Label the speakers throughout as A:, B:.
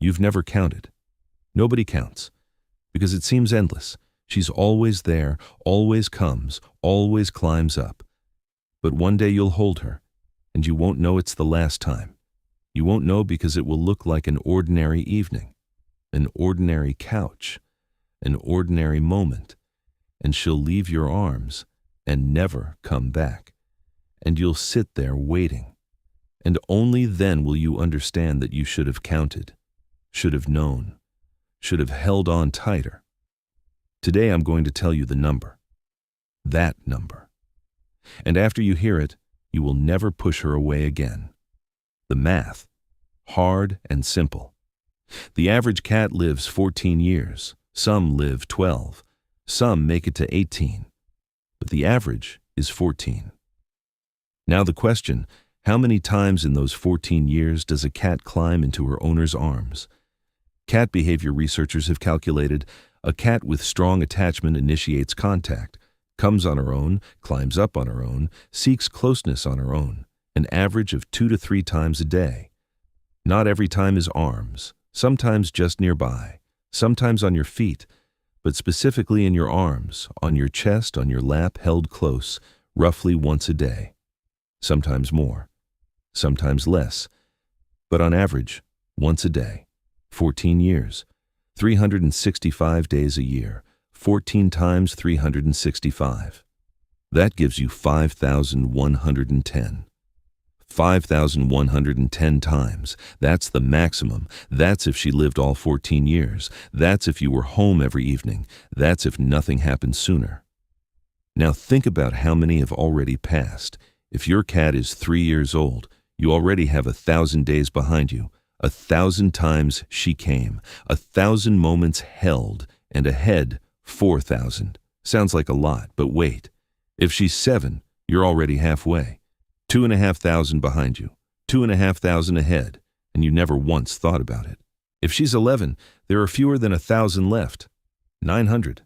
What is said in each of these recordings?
A: You've never counted. Nobody counts, because it seems endless. She's always there, always comes, always climbs up. But one day you'll hold her, and you won't know it's the last time. You won't know because it will look like an ordinary evening, an ordinary couch, an ordinary moment, and she'll leave your arms and never come back. And you'll sit there waiting. And only then will you understand that you should have counted, should have known, should have held on tighter. Today I'm going to tell you the number. That number. And after you hear it, you will never push her away again. The math. Hard and simple. The average cat lives 14 years. Some live 12. Some make it to 18. But the average is 14. Now the question, how many times in those 14 years does a cat climb into her owner's arms? Cat behavior researchers have calculated a cat with strong attachment initiates contact, comes on her own, climbs up on her own, seeks closeness on her own, an average of 2 to 3 times a day. Not every time is arms, sometimes just nearby, sometimes on your feet, but specifically in your arms, on your chest, on your lap, held close, roughly once a day. Sometimes more, sometimes less, but on average, once a day, 14 years, 365 days a year, 14 times 365. That gives you 5,110. 5,110 times. That's the maximum. That's if she lived all 14 years. That's if you were home every evening. That's if nothing happened sooner. Now think about how many have already passed. If your cat is 3 years old, you already have 1,000 days behind you. 1,000 times she came, 1,000 moments held, and ahead 4,000. Sounds like a lot, but wait. If she's 7, you're already halfway. 2,500 behind you, 2,500 ahead, and you never once thought about it. If she's 11, there are fewer than 1,000 left. 900,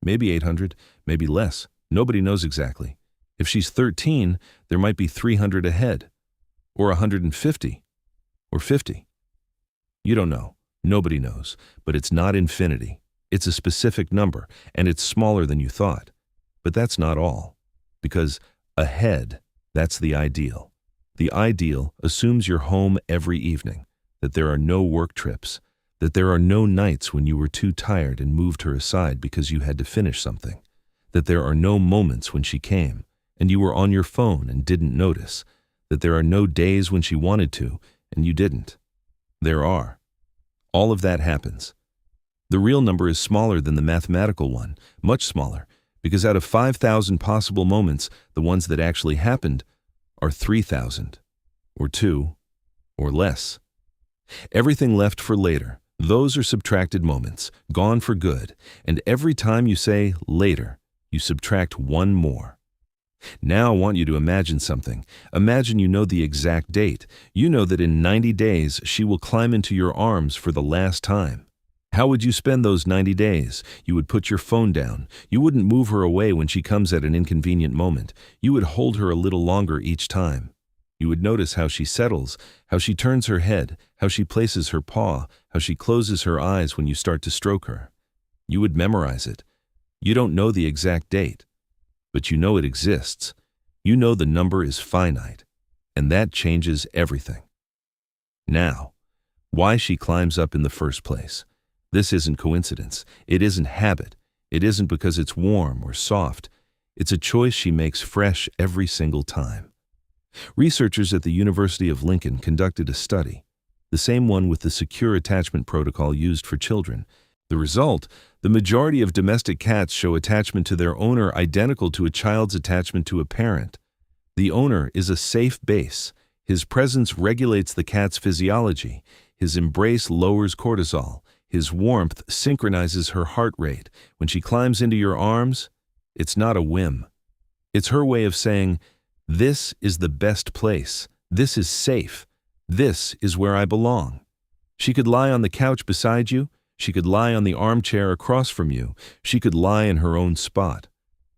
A: maybe 800, maybe less. Nobody knows exactly. If she's 13, there might be 300 ahead, or 150, or 50. You don't know. Nobody knows. But it's not infinity. It's a specific number, and it's smaller than you thought. But that's not all. Because ahead, that's the ideal. The ideal assumes you're home every evening, that there are no work trips, that there are no nights when you were too tired and moved her aside because you had to finish something, that there are no moments when she came and you were on your phone and didn't notice, that there are no days when she wanted to and you didn't. There are. All of that happens. The real number is smaller than the mathematical one, much smaller, because out of 5,000 possible moments, the ones that actually happened are 3,000, or 2, or less. Everything left for later, those are subtracted moments, gone for good, and every time you say later, you subtract one more. Now I want you to imagine something. Imagine you know the exact date. You know that in 90 days she will climb into your arms for the last time. How would you spend those 90 days? You would put your phone down. You wouldn't move her away when she comes at an inconvenient moment. You would hold her a little longer each time. You would notice how she settles, how she turns her head, how she places her paw, how she closes her eyes when you start to stroke her. You would memorize it. You don't know the exact date, but you know it exists. You know the number is finite, and that changes everything. Now, why she climbs up in the first place. This isn't coincidence. It isn't habit. It isn't because it's warm or soft. It's a choice she makes fresh every single time. Researchers at the University of Lincoln conducted a study, the same one with the secure attachment protocol used for children. The result, the majority of domestic cats show attachment to their owner identical to a child's attachment to a parent. The owner is a safe base. His presence regulates the cat's physiology. His embrace lowers cortisol. His warmth synchronizes her heart rate. When she climbs into your arms, it's not a whim. It's her way of saying, "This is the best place. This is safe. This is where I belong." She could lie on the couch beside you. She could lie on the armchair across from you. She could lie in her own spot.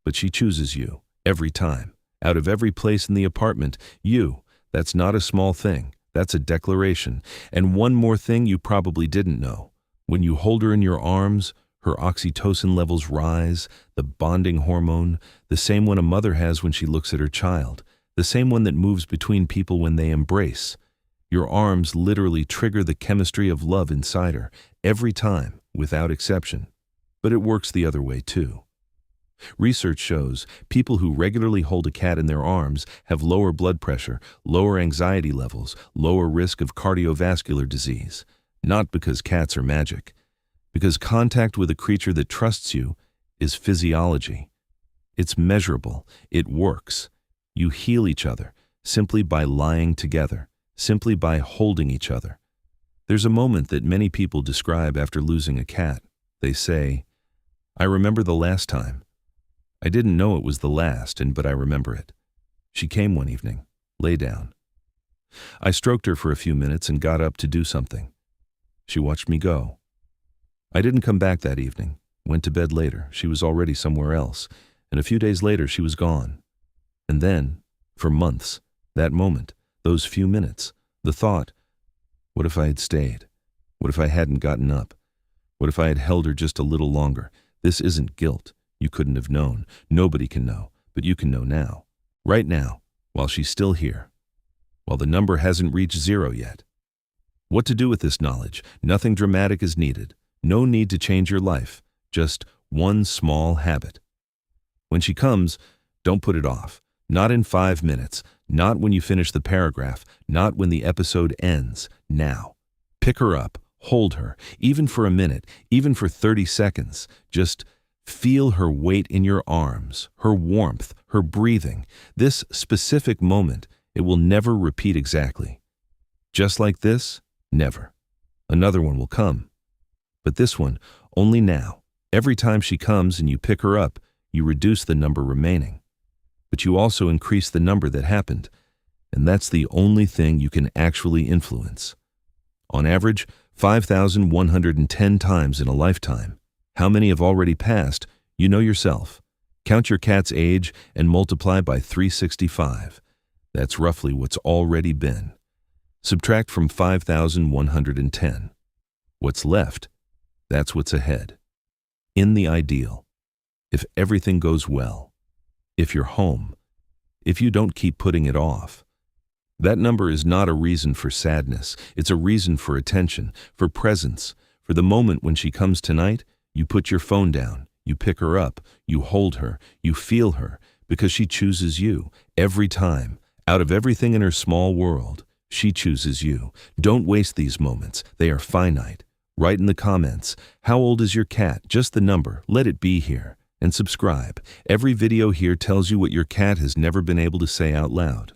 A: But she chooses you, every time. Out of every place in the apartment, you. That's not a small thing. That's a declaration. And one more thing you probably didn't know. When you hold her in your arms, her oxytocin levels rise, the bonding hormone, the same one a mother has when she looks at her child, the same one that moves between people when they embrace. Your arms literally trigger the chemistry of love inside her, every time, without exception. But it works the other way too. Research shows people who regularly hold a cat in their arms have lower blood pressure, lower anxiety levels, lower risk of cardiovascular disease. Not because cats are magic. Because contact with a creature that trusts you is physiology. It's measurable. It works. You heal each other simply by lying together, simply by holding each other. There's a moment that many people describe after losing a cat. They say, "I remember the last time. I didn't know it was the last, but I remember it. She came one evening, lay down. I stroked her for a few minutes and got up to do something. She watched me go. I didn't come back that evening, went to bed later. She was already somewhere else, and a few days later she was gone. And then, for months, that moment, those few minutes, the thought, what if I had stayed? What if I hadn't gotten up? What if I had held her just a little longer? This isn't guilt. You couldn't have known. Nobody can know, but you can know now. Right now, while she's still here. While the number hasn't reached 0 yet. What to do with this knowledge? Nothing dramatic is needed. No need to change your life. Just one small habit. When she comes, don't put it off. Not in 5 minutes. Not when you finish the paragraph. Not when the episode ends. Now. Pick her up. Hold her. Even for a minute. Even for 30 seconds. Just feel her weight in your arms, her warmth, her breathing. This specific moment, it will never repeat exactly. Just like this, never. Another one will come. But this one, only now. Every time she comes and you pick her up, you reduce the number remaining. But you also increase the number that happened. And that's the only thing you can actually influence. On average, 5,110 times in a lifetime. How many have already passed? You know yourself. Count your cat's age and multiply by 365. That's roughly what's already been. Subtract from 5,110. What's left? That's what's ahead. In the ideal. If everything goes well. If you're home. If you don't keep putting it off. That number is not a reason for sadness. It's a reason for attention, for presence. For the moment when she comes tonight, you put your phone down, you pick her up, you hold her, you feel her, because she chooses you every time. Out of everything in her small world, she chooses you. Don't waste these moments. They are finite. Write in the comments, how old is your cat? Just the number. Let it be here. And subscribe. Every video here tells you what your cat has never been able to say out loud.